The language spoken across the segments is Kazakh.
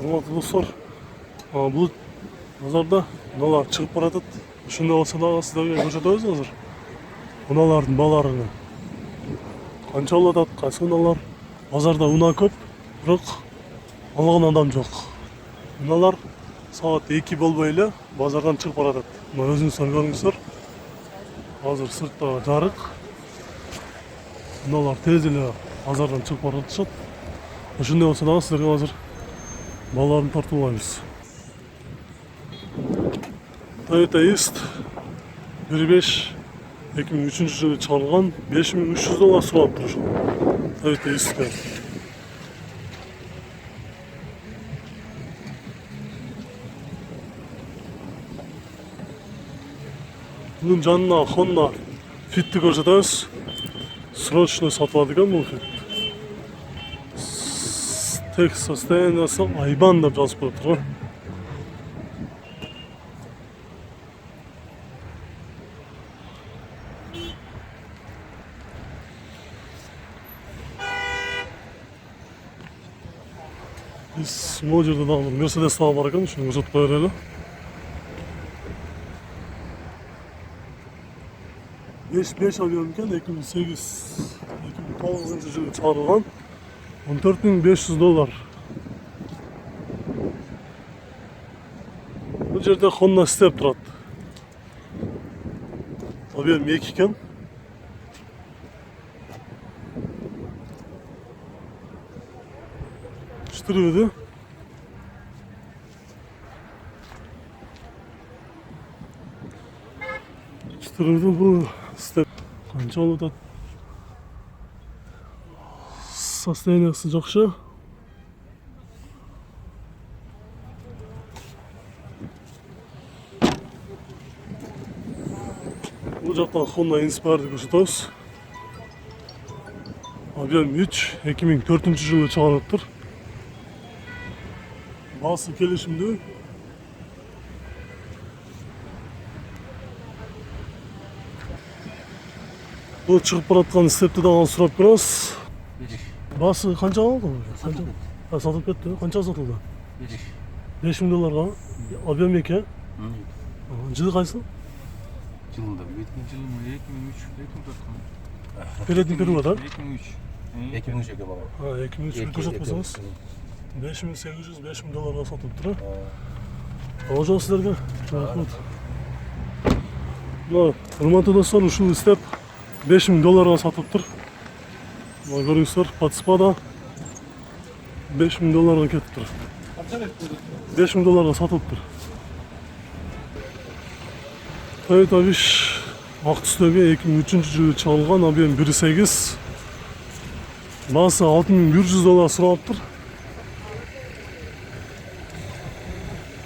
Урматтуу достор, бул базарда мыналар чыгып баратат. Ошондой болсо дагы сиздерге көрсөтөбүз азыр. Унаалардын бааларын канча болуп атат, кайсы унаалар. Базарда унаа көп, бирок алган адам жок. Унаалар саат 2 болбой эле базардан чыгып баратат. Мына өзүңүздөр көрүңүздөр. Азыр сыртта жарык. Унаалар тез эле базардан чыгып баратышат. Ошондой болсо дагы сиздерге азыр баларын тартып алабыз. Toyota East 1.5 2003 жылы чыгарылган $5300 сурап тур. Toyota East'ке. Bunun жанына Honda Fit'ti көрсөтөбүз. Срочно сатылат экен бул Fit. Тек состояниясы айбан деп жазып коюптур го. Биз могу жерде дагы Mercedes дагы бар экен, ушуну көрсөтүп кое берели. 5 объем экен, 2009 жылы чыгарылган. $14.500. Бул жерде Honda Step турат. Объем 2 экен. Штырбыды. Штырбыды бул Step канча болуп атат? Состояниясы жакшы. Бул жактан Honda Inspire'ды көрсөтөбүз. Объем 3, 2004 жылы чыгарылыптыр. Баасы келишимдүү. Бул чыгып бараткан Step'ти дагы сурап көрөбүз. Баасы канча болду? Канча? Сатылып кетти. Канча сатылды? $5000. Объем 2. Жылы кайсы? Жылында өткөн жылы 2003 Передний период, да? 2003 экен бала. 2003 көрсөтпөсөңүз. $5800, $5000 сатылыптыр. Ал жок сиздерге. Рахмат. Мына урматтуу достор, ушул Step $5000 сатылыптыр. Мына көрүңүздөр, подспада $5000 кетиптир. $5000 сатылыптыр. Toyota Wish ак түстөгү 2003 жылы чыгарылган, объем 1.8. Баасы $6100 сураптыр.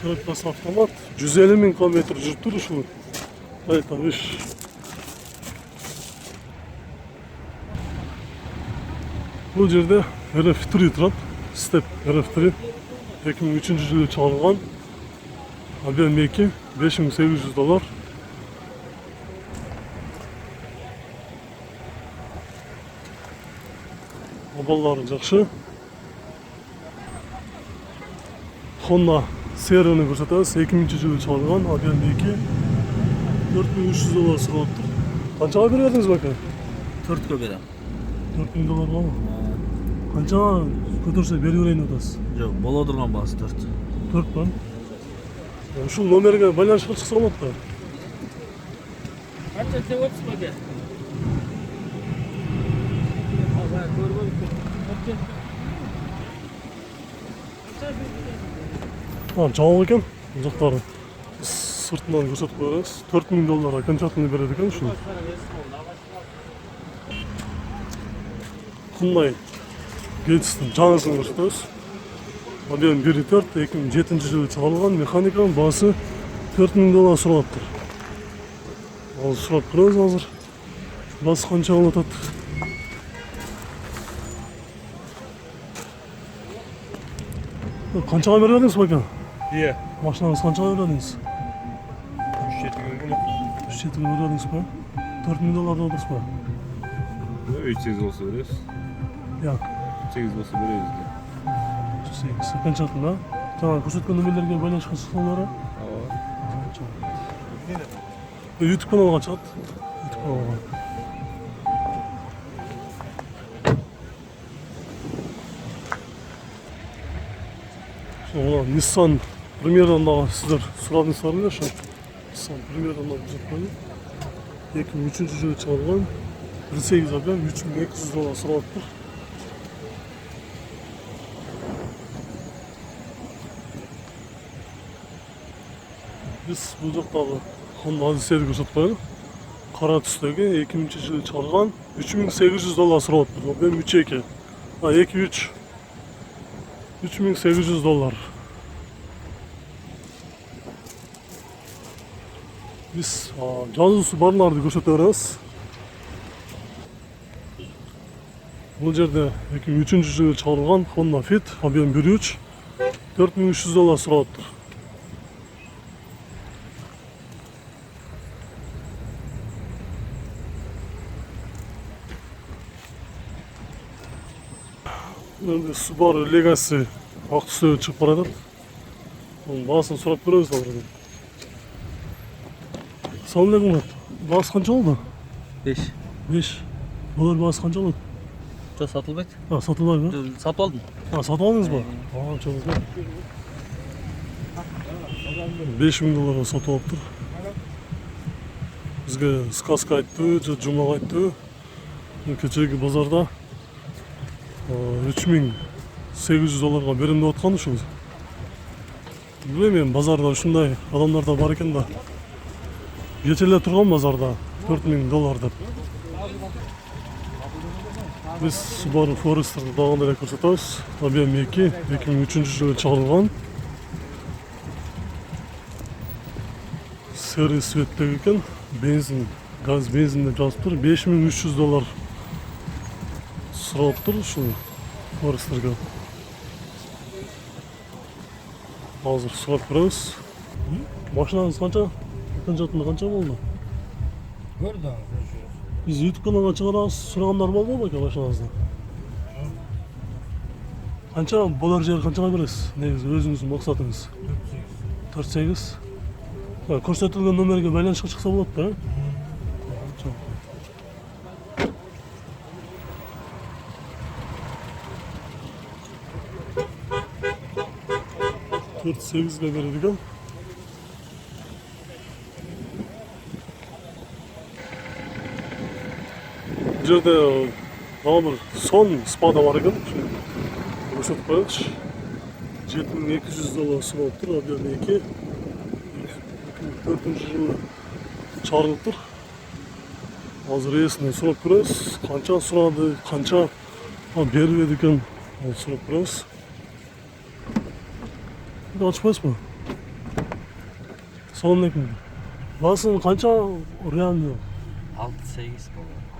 Коробкасы автомат. 150 000 км жүрүптүр ушул Toyota Wish. Бул жерде RF3 турат. Step RF3 2003 жылы чыгарылган. Объем 2, $5800. Баллары жакшы. Honda Sierra'ны көрсөтөбүз. 2000 жылы чыгарылган, объем 2, $4300 суралыптыр. Канчага бердиңиз бака? 4 берем. $4000 болобу? Канча көтөрсө бере берейин деп атасыз? Жок, боло турган баасы 4. 4 ба? Ушул номерге байланышка чыкса болот да. Канча деп атасыз бака? Жабык экен, жактары. Сыртынан көрсөтүп коебуз. $4000 окончательный берет экен ушул. Hyundai Getz'тин жаңысын көрсөтөбүз. Объем 1.4, 2007 жылы чыгарылган, механиканын баасы $4000 суралыптыр. Ал сурап көрөбүз азыр. Баасы канча болуп атат? Канчага бердиңиз бака? Ие. Машинаңыз канчага бердиңиз? 3-7 000 бердиңиз ба? $4000 деп атасыз ба? 3-8 болсо беребиз. Я. 8 болсо беребиз. 8 окончательно. жаңа көрсөткөн нөмерлерге байланышкан чыксаңдар. YouTube каналга чыгат. YouTube каналга. Nissan Primera'dan da sizler suradыңыздар ма şu? Nissan Primera'dan da көрсөткөн. 2003 жылы чыгарылган 1.8 объем $3200 сурап тұр. Biz bu жактагы Honda Odyssey'ди көрсөтүп коелу. Кара түстөгү 2000 жылы чыгарылган $3800 сурап тұр. Объем 3.2. 2.3 $3800. Biz жазуусу барларды көрсөтө беребиз. Бул жерде 2003 жылы чыгарылган Honda Fit объем 1.3 $4300 сурап тұр. Енді Subaru Legacy ак түсө чыгып баратат. Onun баасын сурап көрөбүз алардан. Assalamualaikum. Baası kança oldu? 5. 5. Bunlar baası kança oldu? Жоқ, сатылбайды. Satılmay mı? Сатып алдым. Satып aldınız mı? Çok güzel. $5000 satып алыптыр. Бизге сказка айтты, жумак айтты. Кечеги базарда $3800 берем деп аткан ушул. Билбейм, мен базарда ушундай адамдар да бар экен да. Geçerler turgan bazarda $4000 деп. Biz Subaru Forester'da dağında da көрсөтөбүз. Объем 2, 2003 жылы чыгарылган. Серый светтеги экен. Бензин, газ бензин деп жазып тур. $5300 сурап тур ушул Forester'га. Азыр сурап көрөбүз. Машинаңыз канча? Жатында канча болду? Көрдүм. Биз YouTube каналга чыгарабыз, сурагандар болдубу бака машинаңызды? Канча болар жер канчага бересиз? Негизи өзүңүздүн максатыңыз? 4.8. Көрсөтүлгөн номерге байланышка чыкса болот да? 4.8'e берет экен. Bu жерде дагы бир сон спада бар экен. Көрсөтүп коелучу. $7200 сурап тур, объем 2. 2004 жылы чыгарылып тур. Азыр эсине сурап көрөбүз. Канча сурады, канча бербеди экен, ал сурап көрөбүз. Açmayız mı? Assalamualaikum. Basın kança real 6-8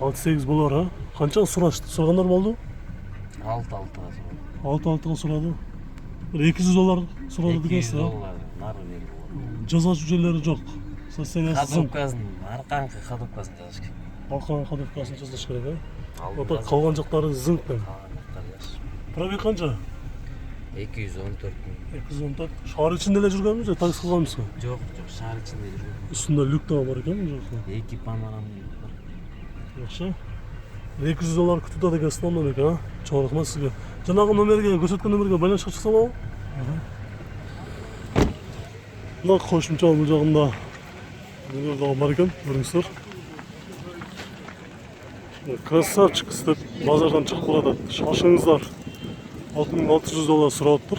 болот. 6-8 болар ha? Kança suraştı? Sorganlar mı oldu? 6-6'ga 6-6'ga suradı. $200 suradı degensиз, ha? Нары берип. Жаза жүжелери жок. Состояниясы аркаңкы кадыпкасын жазыш керек. Аркаңкы кадыпкасын жазыш керек, ha? Ата калган жактары зыңктен. Пробег канча? 214 000. 214. Шаар ичинде эле жүргөнбү же такси кылганбызбы? Жок, шаар ичинде жүргөн. Үстүндө люк да бар экен, жокпу? 2 панорамный бар. Жакшы. $200 күтүп атат экенсиз, ондан экен, а? Чоң рахмат сизге. Жанагы номерге, көрсөткөн номерге байланышка чыкса болобу? Мына кошумча бул жагында нелер дагы бар экен, көрүңүздөр. Красавчик деп базардан чыгып баратат. Шашыңыздар. $6600 сурап тур.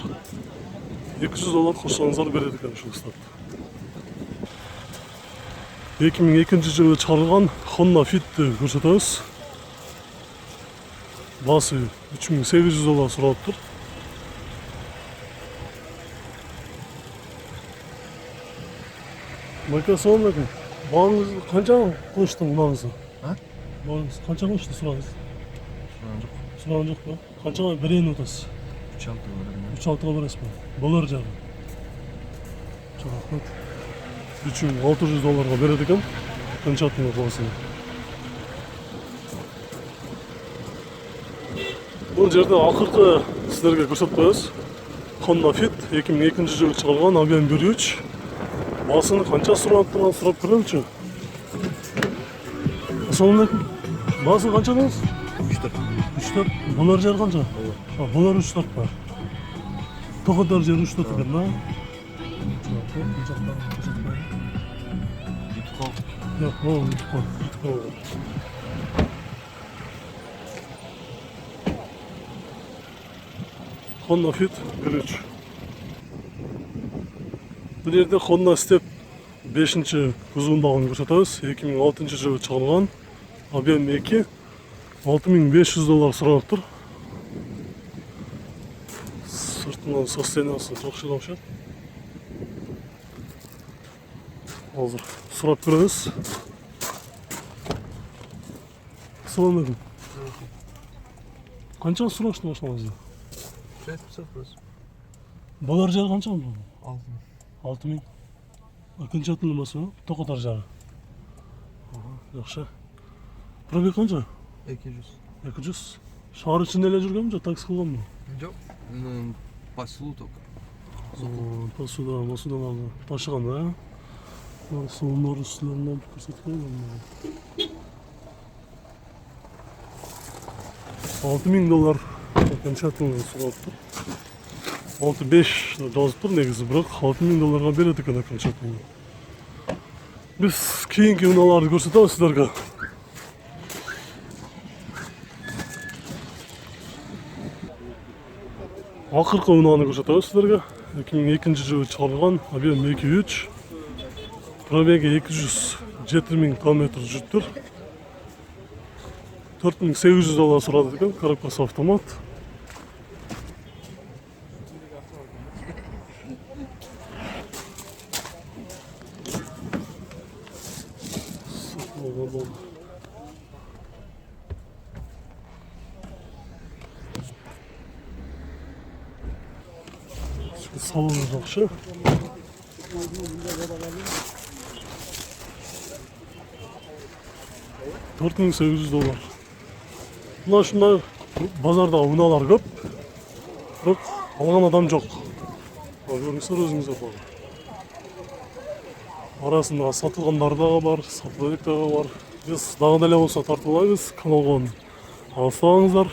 $200 кошсоңуздар берет экен ушул кыстап. 2002 жылы чыгарылган Honda Fit'ти көрсөтөбүз. Баасы $3800 сурап тур. Майка, assalamualaikum. Багыңыз канча коюшту мынаңызды? Багыңыз канча коюшту сураңыз? Сураган жок па? Канчага берейин деп атасыз? 3-6'ga бересиз ба? Болор жагы. Чоң рахмат. $3600 берет экен. Канчаттын баасына. Бул жерде акыркы сиздерге көрсөтүп коебуз. Honda Fit 2002 жылы чыгарылган объем 1.3. Басыны канча сурап турган сурап көрөлүчү. Ассалаумалейкум. Басы канча болот? 3-4. Булар жер канча? Булар 3-4 бар. Тоходор жер 3-4 экен да. Yok, o bitcoin. Honda Fit 1.3. Bu yerde Honda Step 5-ci kuzuvundagını көрсөтөбүz. 2006 жылы чыгарылган. Объем 2. $6500 сурап тур. Сыртынан состояниясы жакшы окшойт. Азыр сурап көрөбүз. Ассалаумалейкум. Канча сурашты башлагансыз? 500 Балар жары канча болду? 6000. 6000. Акынча тылы басы, токотар жары. Жакшы. Пробег канча? 200. 200. Шаар ичинде эле жүргөнбү же такси кылганбы? Жоқ. По селу только. Посудан ташыган да? Суундар үстүлөрүнөн көрсөтүп койгон. $6000 канча тылы сурап тур. 65 жазып тур негизи, бирок $6000 берет экен канча тылы. Биз кийинки унааларды көрсөтөбүз силерге. Акыркы унааны көрсөтөбүз силерге. 2002 жылы чыгарылган объем 2.3. Пробеги 270.000 км жүрүптүр. $4800 сурады экен, коробкасы автомат. Салоны жакшы. $4800. Мына ушундай базарда унаалар көп. Бирок алган адам жок. Көрүңүздөр өзүңүздөр бар. Арасында сатылгандар дагы бар, сатылбек дагы бар. Биз дагы деле болсо тартып алабыз. Каналга алыстабаңыздар.